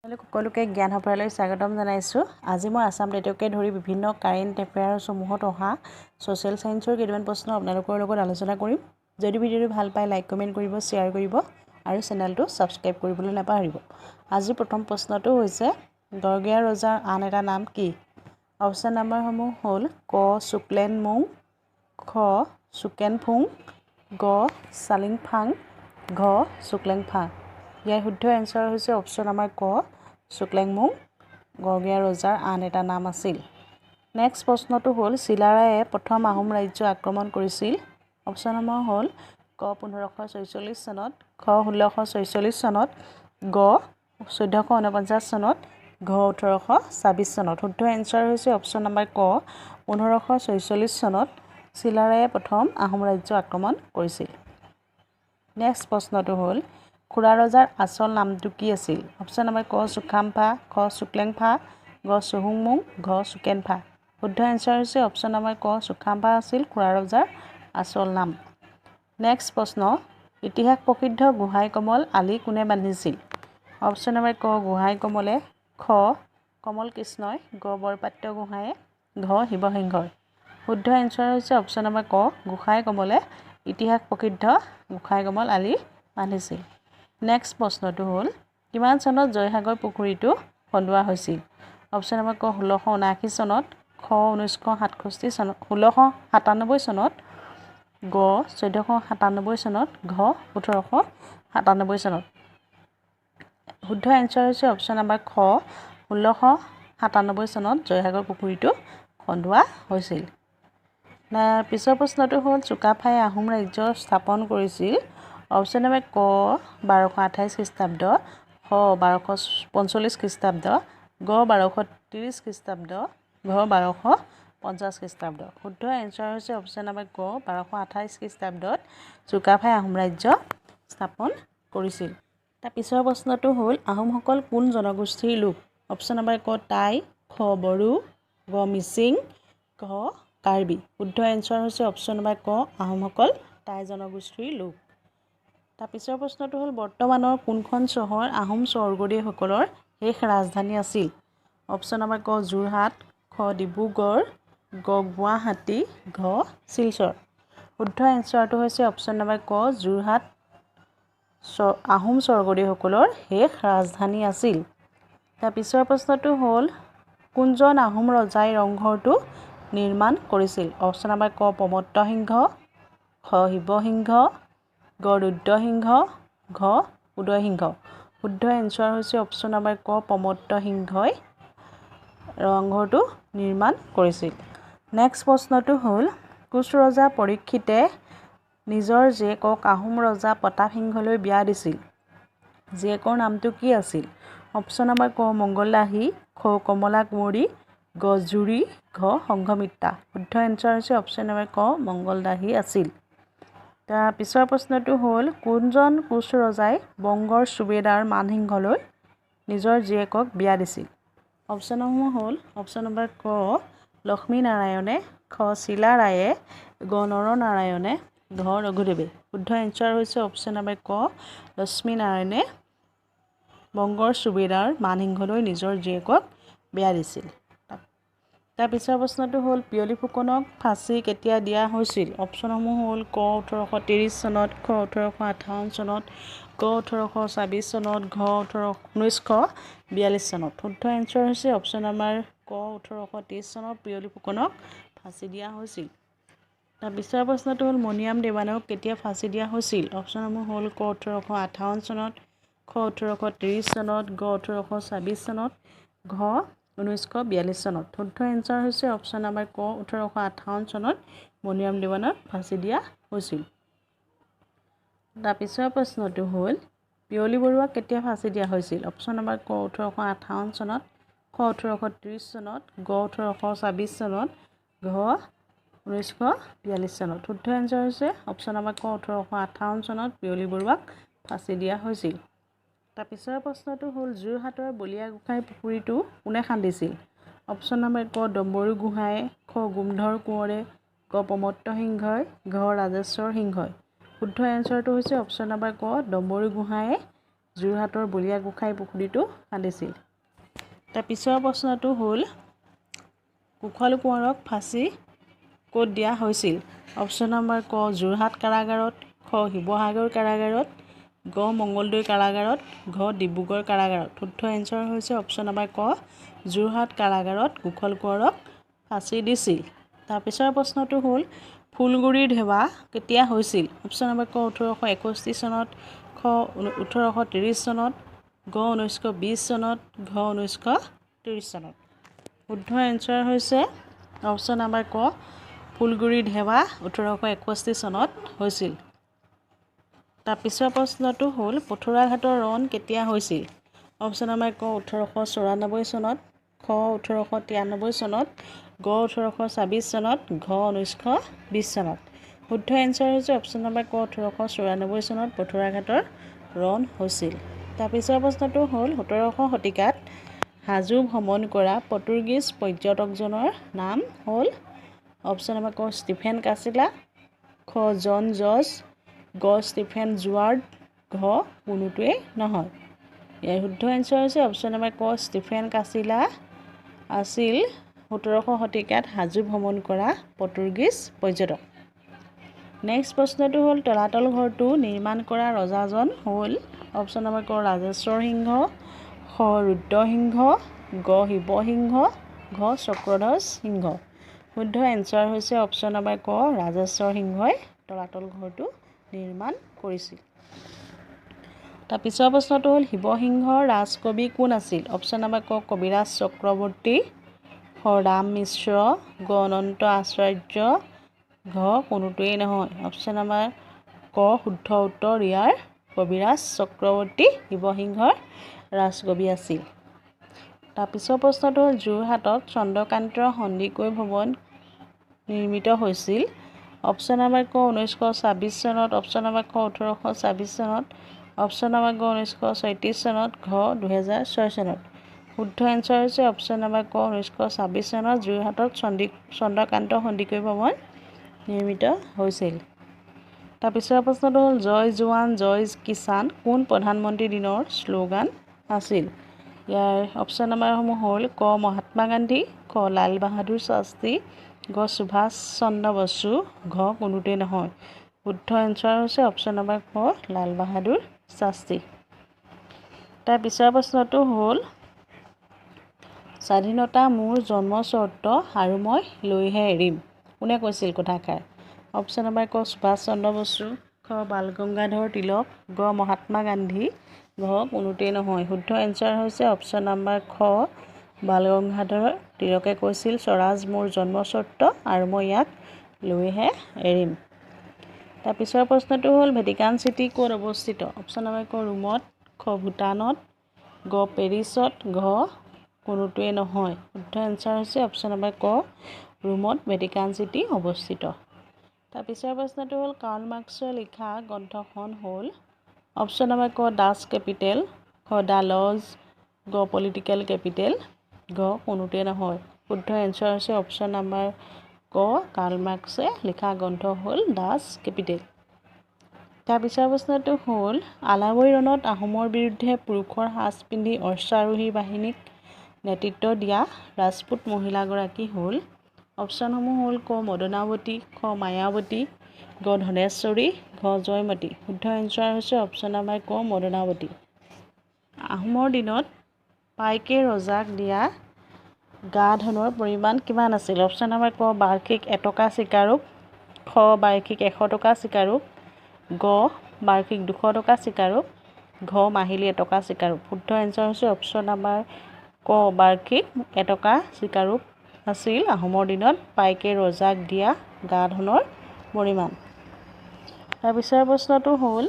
সকলোকে জ্ঞান সভালৈ স্বাগতম জনাইছোঁ। আজি মই আসাম ডেটকে ধৰি বিভিন্ন কাৰেণ্ট এফেয়াৰসমূহত অহা ছ'চিয়েল ছায়েন্সৰ কেইটামান প্ৰশ্ন আপোনালোকৰ লগত আলোচনা কৰিম। যদি ভিডিঅ'টো ভাল পায় লাইক কমেণ্ট কৰিব, শ্বেয়াৰ কৰিব আৰু চেনেলটো ছাবস্ক্ৰাইব কৰিবলৈ নাপাহৰিব। আজিৰ প্ৰথম প্ৰশ্নটো হৈছে গড়গীয়া ৰজাৰ আন এটা নাম কি? অপশ্যন নাম্বাৰসমূহ হ'ল ক চুকলেনমুং, খ চুকেনফুং, গ চালিংফাং, ঘ চুকলেংফাং। ইয়াৰ শুদ্ধ এনচাৰ হৈছে অপশ্যন নম্বৰ ক চুকলেংমুং, গড়গীয়া ৰজাৰ আন এটা নাম আছিল। নেক্সট প্ৰশ্নটো হ'ল চিলাৰায়ে প্ৰথম আহোম ৰাজ্য আক্ৰমণ কৰিছিল। অপশ্যন নম্বৰ হ'ল ক 1546 চনত, খ 1646 চনত, গ 1449 চনত, ঘ 1826 চনত। শুদ্ধ এনচাৰ হৈছে অপশ্যন নম্বৰ ক 1546 চনত চিলাৰায়ে প্ৰথম আহোম ৰাজ্য আক্ৰমণ কৰিছিল। নেক্সট প্ৰশ্নটো হ'ল খুৰা ৰজাৰ আচল নামটো কি আছিল? অপশ্যন নম্বৰ ক চুকাম্ফা, খ চুকলেংফা, গ চুহুংমুং, ঘ চুকেনফা। শুদ্ধ এনচাৰ হৈছে অপশ্যন নম্বৰ ক চুকাম্ফা আছিল খুৰা ৰজাৰ আচল নাম। নেক্সট প্ৰশ্ন ইতিহাস প্ৰসিদ্ধ গোহাঁই কমল আলি কোনে বান্ধিছিল? অপশ্যন নম্বৰ ক গোহাঁই কমলে, খ কমল কৃষ্ণই, গ বৰপাত্ৰ গোহাঁয়ে, ঘ শিৱসিংহই। শুদ্ধ এনচাৰ হৈছে অপশ্যন নম্বৰ ক গোহাঁই কমলে ইতিহাস প্ৰসিদ্ধ গোহাঁই কমল আলি বান্ধিছিল। নেক্সট প্ৰশ্নটো হ'ল কিমান চনত জয়সাগৰ পুখুৰীটো খন্দোৱা হৈছিল? অপশ্যন নম্বৰ ক 1679 চনত, খ 1967 চনত, 1697 চনত, গ 1497 চনত, ঘ 1897 চনত। শুদ্ধ এনচাৰ হৈছে অপশ্যন নম্বৰ খ 1697 চনত জয়সাগৰ পুখুৰীটো খন্দোৱা হৈছিল। পিছৰ প্ৰশ্নটো হ'ল চুকাফাই আহোম ৰাজ্য স্থাপন কৰিছিল। অপশ্যন নম্বৰ ক 1228 খ্ৰীষ্টাব্দ, খ 1245 খ্ৰীষ্টাব্দ, গ 1230 খ্ৰীষ্টাব্দ, ঘ 1250 খ্ৰীষ্টাব্দ। শুদ্ধ এনচাৰ হৈছে অপশ্যন নম্বৰ ক 1228 খ্ৰীষ্টাব্দত চুকাফাই আহোম ৰাজ্য স্থাপন কৰিছিল। তাৰ পিছৰ প্ৰশ্নটো হ'ল আহোমসকল কোন জনগোষ্ঠীৰ লোক? অপশ্যন নম্বৰ ক টাই, খ বড়ো, গ মিচিং, ঘ কাৰ্বি। শুদ্ধ এনচাৰ হৈছে অপশ্যন নম্বৰ ক আহোমসকল টাই জনগোষ্ঠীৰ লোক। তাৰ পিছৰ প্ৰশ্নটো হ'ল বৰ্তমানৰ কোনখন চহৰ আহোম স্বৰ্গদেউসকলৰ শেষ ৰাজধানী আছিল? অপশ্যন নম্বৰ ক যোৰহাট, খ ডিব্ৰুগড়, গ গুৱাহাটী, ঘ শিলচৰ। শুদ্ধ এনচাৰটো হৈছে অপশ্যন নম্বৰ ক যোৰহাট আহোম স্বৰ্গদেউসকলৰ শেষ ৰাজধানী আছিল। তাৰ পিছৰ প্ৰশ্নটো হ'ল কোনজন আহোম ৰজাই ৰংঘৰটো নিৰ্মাণ কৰিছিল? অপশ্যন নম্বৰ ক প্ৰমত্ত সিংহ, খ শিৱসিংহ, গ ৰুদ্ৰসিংহ, ঘ উদয়সিংহ। শুদ্ধ এনচাৰ হৈছে অপশ্যন নম্বৰ ক প্ৰমত্ত সিংহই ৰংঘৰটো নিৰ্মাণ কৰিছিল। নেক্সট প্ৰশ্নটো হ'ল কোচ ৰজা পৰীক্ষিতে নিজৰ জীয়েকক আহোম ৰজা প্ৰতাপ সিংহলৈ বিয়া দিছিল। জীয়েকৰ নামটো কি আছিল? অপশ্যন নম্বৰ ক মংগল দাসী, খ কমলা কুঁৱৰী, গ জুৰি, ঘ সংঘমিত্ৰা। শুদ্ধ এনচাৰ হৈছে অপশ্যন নম্বৰ ক মংগল দাসী আছিল। তাৰ পিছৰ প্ৰশ্নটো হ'ল কোনজন কোচ ৰজাই বংগৰ সুবেদাৰ মানসিংহলৈ নিজৰ জীয়েকক বিয়া দিছিল? অপশ্যনসমূহ হ'ল অপশ্যন নম্বৰ ক লক্ষ্মী নাৰায়ণে, খ চিলাৰায়ে, গ নৰনাৰায়ণে, ঘ ৰঘুদেৱে। শুদ্ধ এনচাৰ হৈছে অপশ্যন নম্বৰ ক লক্ষ্মী নাৰায়ণে বংগৰ সুবেদাৰ মানসিংহলৈ নিজৰ জীয়েকক বিয়া দিছিল। তাৰ পিছৰ প্ৰশ্নটো হ'ল পিয়লি ফুকনক ফাঁচী কেতিয়া দিয়া হৈছিল? অপশ্যনসমূহ হ'ল ক 1830 চনত, খ 1858 চনত, গ 1826 চনত, ঘ 1942 চনত। শুদ্ধ এনচাৰ হৈছে অপশ্যন নম্বৰ ক 1830 চনত পিয়লি ফুকনক ফাঁচী দিয়া হৈছিল। তাৰ পিছৰ প্ৰশ্নটো হ'ল মণিৰাম দেৱানক কেতিয়া ফাঁচী দিয়া হৈছিল? অপশ্যনসমূহ হ'ল ক 1858 চনত, খ 1830 চনত, গ 1826 চনত, ঘ 1942 চনত। শুদ্ধ এনচাৰ হৈছে অপশ্যন নম্বৰ ক 1858 চনত মণিৰাম দেৱানক ফাঁচী দিয়া হৈছিল। তাৰ পিছৰ প্ৰশ্নটো হ'ল পিয়লি বৰুৱাক কেতিয়া ফাঁচী দিয়া হৈছিল? অপশ্যন নম্বৰ ক 1858 চনত, খ 1830 চনত, গ 1826 চনত, ঘ 1942 চনত। শুদ্ধ এনচাৰ হৈছে অপশ্যন নম্বৰ ক 1858 চনত পিয়লি বৰুৱাক ফাঁচী দিয়া হৈছিল। তাৰ পিছৰ প্ৰশ্নটো হ'ল যোৰহাটৰ বলিয়া গোঁসাই পুখুৰীটো কোনে খান্দিছিল? অপশ্যন নম্বৰ ক ডম্বৰু গোহাঁয়ে, খ গোমধৰ কোঁৱৰে, গ প্ৰমত্ত সিংহই, ঘ ৰাজেশ্বৰ সিংহই। শুদ্ধ এনচাৰটো হৈছে অপশ্যন নম্বৰ ক ডম্বৰু গোহাঁয়ে যোৰহাটৰ বলিয়া গোসাঁই পুখুৰীটো খান্দিছিল তাৰ পিছৰ প্ৰশ্নটো হ'ল কুশল কোঁৱৰক ফাঁচী ক'ত দিয়া হৈছিল অপশ্যন নম্বৰ ক যোৰহাট কাৰাগাৰত খ শিৱসাগৰ কাৰাগাৰত গ মঙ্গলদৈ কাৰাগাৰত ঘ ডিব্ৰুগড় কাৰাগাৰত শুদ্ধ এনচাৰ হৈছে অপশ্যন নম্বৰ ক যোৰহাট কাৰাগাৰত কুশল কোঁৱৰক ফাঁচি দিছিল তাৰ পিছৰ প্ৰশ্নটো হ'ল ফুলগুৰিৰ ধেৱা কেতিয়া হৈছিল অপশ্যন নম্বৰ ক 1861 চনত খ 1830 চনত গ 1920 চনত ঘ 1930 চনত শুদ্ধ এনচাৰ হৈছে অপশ্যন নম্বৰ ক ফুলগুৰিৰ ধেৱা 1861 চনত হৈছিল তাৰ পিছৰ প্ৰশ্নটো হ'ল পথৰুঘাটৰ ৰণ কেতিয়া হৈছিল অপশ্যন নম্বৰ ক 1894 চনত খ 1893 চনত গ 1826 চনত ঘ 1920 চনত শুদ্ধ এনচাৰ হৈছে অপশ্যন নম্বৰ ক 1894 চনত পথৰুঘাটৰ ৰণ হৈছিল তাৰ পিছৰ প্ৰশ্নটো হ'ল 17শ শতিকাত হাজো ভ্ৰমণ কৰা পৰ্তুগীজ পৰ্যটকজনৰ নাম হ'ল অপশ্যন নম্বৰ ক ষ্টিফেন কাছিলা খ জন জৰ্জ গ ষ্টিফেন জুৱাৰ্ড ঘ কোনোটোৱেই নহয় ইয়াৰ শুদ্ধ এনচাৰ হৈছে অপশ্যন নম্বৰ ক ষ্টিফেন কাছিলা আছিল 17শ শতিকাত হাজো ভ্ৰমণ কৰা পৰ্তুগীজ পৰ্যটক নেক্সট প্ৰশ্নটো হ'ল তলাতল ঘৰটো নিৰ্মাণ কৰা ৰজাজন হ'ল অপশ্যন নম্বৰ ক ৰাজেশ্বৰ সিংহ খ ৰুদ্ৰসিংহ গ শিৱসিংহ ঘ চক্ৰধ্বজ সিংহ শুদ্ধ এনচাৰ হৈছে অপশ্যন নম্বৰ ক ৰাজেশ্বৰ সিংহই তলাতল ঘৰটো নিৰ্মাণ কৰিছিল তাৰ পিছৰ প্ৰশ্নটো হ'ল শিৱসিংহৰ ৰাজকবি কোন আছিল অপশ্যন নম্বৰ ক কবিৰাজ চক্ৰৱৰ্তী খ ৰাম মিশ্ৰ গ অনন্ত আচাৰ্য ঘ কোনোটোৱেই নহয় অপশ্যন নম্বৰ ক শুদ্ধ উত্তৰ ইয়াৰ কবিৰাজ চক্ৰৱৰ্তী শিৱসিংহৰ ৰাজকবি আছিল তাৰ পিছৰ প্ৰশ্নটো হ'ল যোৰহাটত চন্দ্ৰকান্ত সন্দিকৈ ভৱন নিৰ্মিত হৈছিল অপশ্যন নম্বৰ ক 1926 চনত অপশ্যন নম্বৰ খ 1826 চনত অপশ্যন নম্বৰ গ 1936 চনত ঘ 2006 চনত শুদ্ধ এনচাৰ হৈছে অপশ্যন নম্বৰ ক 1926 চনত যোৰহাটত চন্দ্ৰকান্ত সন্দিকৈ ভৱন নিৰ্মিত হৈছিল তাৰ পিছৰ প্ৰশ্নটো হ'ল জয় জোৱান জয় কিষাণ কোন প্ৰধানমন্ত্ৰীৰ দিনৰ শ্লোগান আছিল ইয়াৰ অপশ্যন নম্বৰসমূহ হ'ল ক মহাত্মা গান্ধী খ লাল বাহাদুৰ শাস্ত্ৰী গ সুভাষ চন্দ্ৰ বসু ঘ কোনোটোৱেই নহয় শুদ্ধ এনচাৰ হৈছে অপশ্যন নম্বৰ খ লাল বাহাদুৰ শাস্ত্ৰী তাৰ পিছৰ প্ৰশ্নটো হ'ল স্বাধীনতা মোৰ জন্ম চৰ্ত আৰু মই লৈহে এৰিম কোনে কৈছিল কথাষাৰ অপশ্যন নম্বৰ ক সুভাষ চন্দ্ৰ বসু খ বাল গংগাধৰ তিলক গ মহাত্মা গান্ধী ঘ কোনোটোৱেই নহয় শুদ্ধ এনচাৰ হৈছে অপশ্যন নম্বৰ খ বাল গংগাধৰ তিলকে কৈছিল স্বৰাজ মোৰ জন্ম চৰ্ত আৰু মই ইয়াক লৈহে এৰিম তাৰ পিছৰ প্ৰশ্নটো হ'ল ভেটিকান চিটি ক'ত অৱস্থিত অপশ্যন নম্বৰ ক ৰোমত খ ভূটানত গ পেৰিছত ঘ কোনোটোৱেই নহয় শুদ্ধ এনচাৰ হৈছে অপশ্যন নম্বৰ ক ৰোমত ভেটিকান চিটি অৱস্থিত তাৰ পিছৰ প্ৰশ্নটো হ'ল কাৰ্ল মাৰ্ক্সে লিখা গ্ৰন্থখন হ'ল অপশ্যন নম্বৰ ক ডাচ কেপিটেল খ দ্য লজ গ পলিটিকেল কেপিটেল ঘ কোনোটোৱেই নহয় শুদ্ধ এনচাৰ হৈছে অপশ্যন নম্বৰ ক কাৰ্ল মাৰ্ক্সে লিখা গ্ৰন্থ হ'ল ডাচ কেপিটেল তাৰ পিছৰ প্ৰশ্নটো হ'ল আলাবৈ ৰণত আহোমৰ বিৰুদ্ধে পুৰুষৰ সাজ পিন্ধি অশ্বাৰোহী বাহিনীক নেতৃত্ব দিয়া ৰাজপুত মহিলাগৰাকী হ'ল অপশ্যনসমূহ হ'ল ক মদনাৱতী খ মায়াৱতী গ ধনেশ্বৰী ঘ জয়মতী শুদ্ধ এনচাৰ হৈছে অপশ্যন নম্বৰ ক মদনাৱতী আহোমৰ দিনত পাইকে ৰজাক দিয়া গা ধনৰ পৰিমাণ কিমান আছিল অপশ্যন নম্বৰ ক বাৰ্ষিক 1 টকা চিকাৰূপ খ বাৰ্ষিক 100 টকা চিকাৰূপ গ বাৰ্ষিক 200 টকা চিকাৰূপ ঘ মাহিলী 1 টকা চিকাৰূপ শুদ্ধ এনচাৰ হৈছে অপশ্যন নম্বৰ ক বাৰ্ষিক 1 টকা চিকাৰূপ আছিল আহোমৰ দিনত পাইকে ৰজাক দিয়া গা ধনৰ পৰিমাণ তাৰ পিছৰ প্ৰশ্নটো হ'ল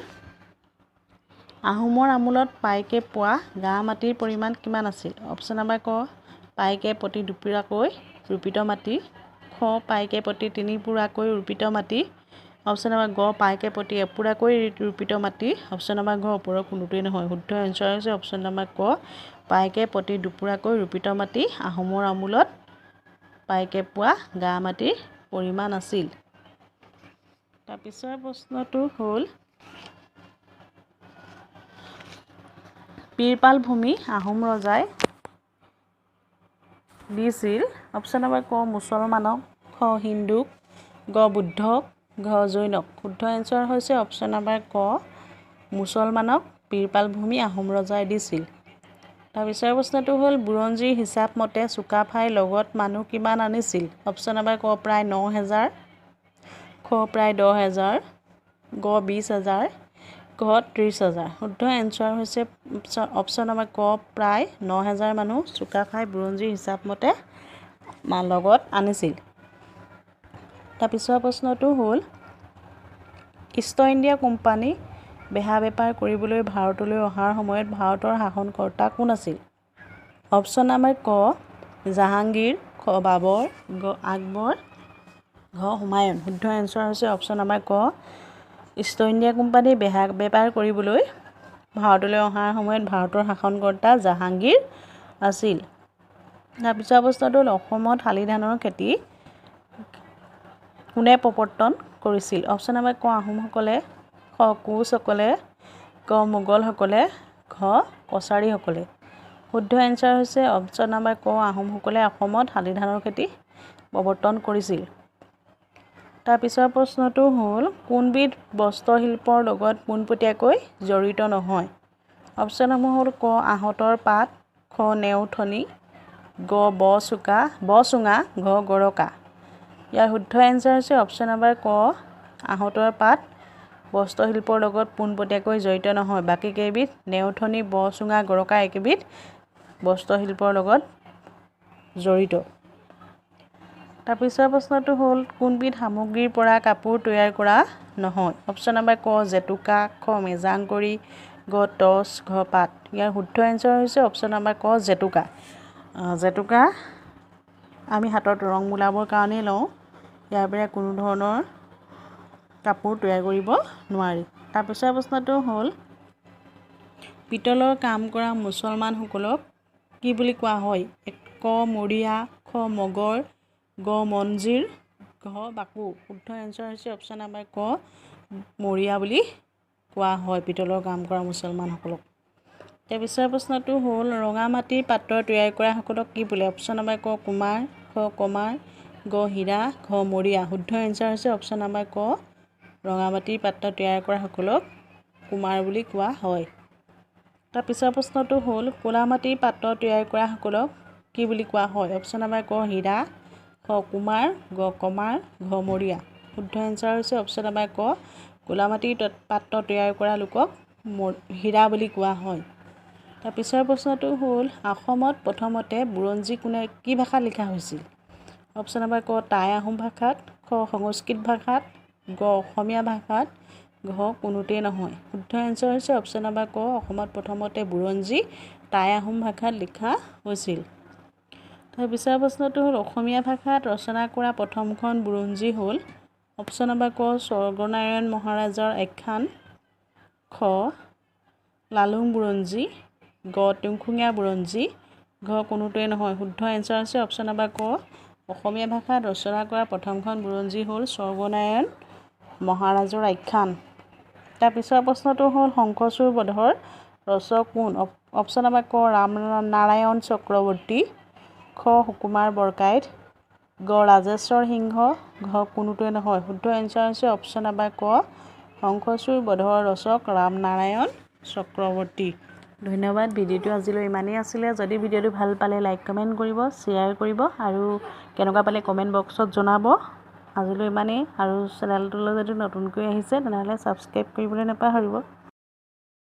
আহোমৰ আমোলত পাইকে পোৱা গা মাটিৰ পৰিমাণ কিমান আছিল অপশ্যন নম্বৰ ক পাইকে প্ৰতি 2 পুৰাকৈ ৰুপিত মাটি খ পাইকে প্ৰতি 3 পুৰাকৈ ৰুপিত মাটি অপশ্যন নম্বৰ গ পাইকে প্ৰতি 1 পুৰাকৈ ৰুপিত মাটি অপশ্যন নম্বৰ ঘ ওপৰৰ কোনোটোৱেই নহয় শুদ্ধ এনচাৰ হৈছে অপশ্যন নম্বৰ ক পাইকে প্ৰতি 2 পুৰাকৈ ৰুপিত মাটি আহোমৰ আমোলত পাইকে পোৱা গা মাটিৰ পৰিমাণ আছিল তাৰ পিছৰ প্ৰশ্নটো হ'ল পীৰপাল ভূমি আহোম ৰজাই দিছিল অপশ্যন নম্বৰ ক মুছলমানক খ হিন্দুক গ বুদ্ধক ঘ জৈনক শুদ্ধ এনচাৰ হৈছে অপশ্যন নম্বৰ ক মুছলমানক পীৰপাল ভূমি আহোম ৰজাই দিছিল তাৰপিছৰ প্ৰশ্নটো হ'ল বুৰঞ্জীৰ হিচাপ মতে চুকাফাই লগত মানুহ কিমান আনিছিল অপশ্যন নম্বৰ ক প্ৰায় ৯,০০০ খ প্ৰায় ১০,০০০ গ ২০,০০০ ঘ ৩০,০০০ শুদ্ধ এনচাৰ হৈছে অপশ্যন নম্বৰ ক প্ৰায় ৯,০০০ মানুহ চুকাফাই বুৰঞ্জীৰ হিচাপ মতে লগত আনিছিল তাৰপিছৰ প্ৰশ্নটো হ'ল ইষ্ট ইণ্ডিয়া কোম্পানী বেহা বেপাৰ কৰিবলৈ ভাৰতলৈ অহাৰ সময়ত ভাৰতৰ শাসনকৰ্তা কোন আছিল অপশ্যন নম্বৰ ক জাহাংগীৰ খ বাবৰ গ আকবৰ ঘ হুমায়ুন শুদ্ধ এনচাৰ হৈছে অপশ্যন নম্বৰ ক ইষ্ট ইণ্ডিয়া কোম্পানী বেহা বেপাৰ কৰিবলৈ ভাৰতলৈ অহাৰ সময়ত ভাৰতৰ শাসনকৰ্তা জাহাংগীৰ আছিল তাৰপিছৰ প্ৰশ্নটো হ'ল অসমত শালি ধানৰ খেতি কোনে প্ৰৱৰ্তন কৰিছিল অপশ্যন নম্বৰ ক আহোমসকলে খ কোচসকলে গ মোগলসকলে ঘ কছাৰীসকলে শুদ্ধ এনচাৰ হৈছে অপশ্যন নম্বৰ ক আহোমসকলে অসমত শালি ধানৰ খেতি প্ৰৱৰ্তন কৰিছিল তাৰপিছৰ প্ৰশ্নটো হ'ল কোনবিধ বস্ত্ৰশিল্পৰ লগত পোনপটীয়াকৈ জড়িত নহয় অপশ্যনসমূহ হ'ল ক আহঁতৰ পাত খ নেওথনি গ বচুঙা ঘ গৰকা ইয়াৰ শুদ্ধ এনচাৰ হৈছে অপশ্যন নম্বৰ ক আহঁতৰ পাত বস্ত্ৰশিল্পৰ লগত পোনপটীয়াকৈ জড়িত নহয় বাকী কেইবিধ নেওথনি বচুঙা গৰকা একেবিধ বস্ত্ৰশিল্পৰ লগত জড়িত তাৰপিছৰ প্ৰশ্নটো হ'ল কোনবিধ সামগ্ৰীৰ পৰা কাপোৰ তৈয়াৰ কৰা নহয় অপশ্যন নম্বৰ ক জেতুকা খ মেজাংকৰি গ টচ ঘ পাত ইয়াৰ শুদ্ধ এনচাৰ হৈছে অপশ্যন নম্বৰ ক জেতুকা আমি হাতত ৰং মিলাবৰ কাৰণে লওঁ ইয়াৰ পৰা কোনো ধৰণৰ কাপোৰ তৈয়াৰ কৰিব নোৱাৰি তাৰপিছৰ প্ৰশ্নটো হ'ল পিতলৰ কাম কৰা মুছলমানসকলক কি বুলি কোৱা হয় ক মৰিয়া খ মগৰ গ মঞ্জিৰ ঘ বাকু শুদ্ধ এনচাৰ হৈছে অপশ্যন নম্বৰ ক মৰিয়া বুলি কোৱা হয় পিতলৰ কাম কৰা মুছলমানসকলক তাৰপিছৰ প্ৰশ্নটো হ'ল ৰঙা মাটিৰ পাত্ৰ তৈয়াৰ কৰা সকলক কি বোলে অপশ্যন নম্বৰ ক কুমাৰ খ কমাৰ গ হীৰা ঘ মৰিয়া শুদ্ধ এনচাৰ হৈছে অপশ্যন নম্বৰ ক ৰঙা মাটিৰ পাত্ৰ তৈয়াৰ কৰা সকলক কুমাৰ বুলি কোৱা হয় তাৰপিছৰ প্ৰশ্নটো হ'ল ক'লা মাটিৰ পাত্ৰ তৈয়াৰ কৰা সকলক কি বুলি কোৱা হয় অপশ্যন নম্বৰ ক হীৰা খ কুমাৰ গ কমাৰ ঘ মৰিয়া শুদ্ধ এনচাৰ হৈছে অপশ্যন নম্বৰ ক ক'লা মাটিৰ পাত্ৰ তৈয়াৰ কৰা লোকক হীৰা বুলি কোৱা হয় তাৰপিছৰ প্ৰশ্নটো হ'ল অসমত প্ৰথমতে বুৰঞ্জী কি ভাষাত লিখা হৈছিল অপশ্যন নম্বৰ ক টাই আহোম ভাষাত খ সংস্কৃত ভাষাত গ অসমীয়া ভাষাত ঘ কোনোতেই নহয় শুদ্ধ এনচাৰ হৈছে অপশ্যন নম্বৰ ক অসমত প্ৰথমতে বুৰঞ্জী টাই আহোম ভাষাত লিখা হৈছিল তাৰপিছৰ প্ৰশ্নটো হ'ল অসমীয়া ভাষাত ৰচনা কৰা প্ৰথমখন বুৰঞ্জী হ'ল অপশ্যন নম্বৰ ক স্বৰ্গনাৰায়ণ মহাৰাজৰ আখ্যান খ লালুং বুৰঞ্জী গ টিংখুঙীয়া বুৰঞ্জী ঘ কোনোটোৱেই নহয় শুদ্ধ এনচাৰ হৈছে অপশ্যন নম্বৰ ক অসমীয়া ভাষাত ৰচনা কৰা প্ৰথমখন বুৰঞ্জী হ'ল স্বৰ্গনাৰায়ণ মহাৰাজৰ আখ্যান তাৰপিছৰ প্ৰশ্নটো হ'ল শংখচূড় বধৰ ৰচক কোন অপশ্যন নম্বৰ ক ৰামনাৰায়ণ চক্ৰৱৰ্তী খ সুকুমাৰ বৰকাইত গ ৰাজেশ্বৰ সিংহ ঘ কোনোটোৱে নহয় শুদ্ধ এনচাৰ হৈছে অপশ্যন নম্বৰ ক শংখচূড় বধৰ ৰচক ৰামনাৰায়ণ চক্ৰৱৰ্তী ধন্যবাদ ভিডিঅ'টো আজিলৈ ইমানেই আছিলে যদি ভিডিঅ'টো ভাল পালে লাইক কমেণ্ট কৰিব শ্বেয়াৰ কৰিব আৰু কেনেকুৱা পালে কমেণ্ট বক্সত জনাব আজিলৈ ইমানেই আৰু চেনেলটোলৈ যদি নতুনকৈ আহিছে তেনেহ'লে ছাবস্ক্ৰাইব কৰিবলৈ নাপাহৰিব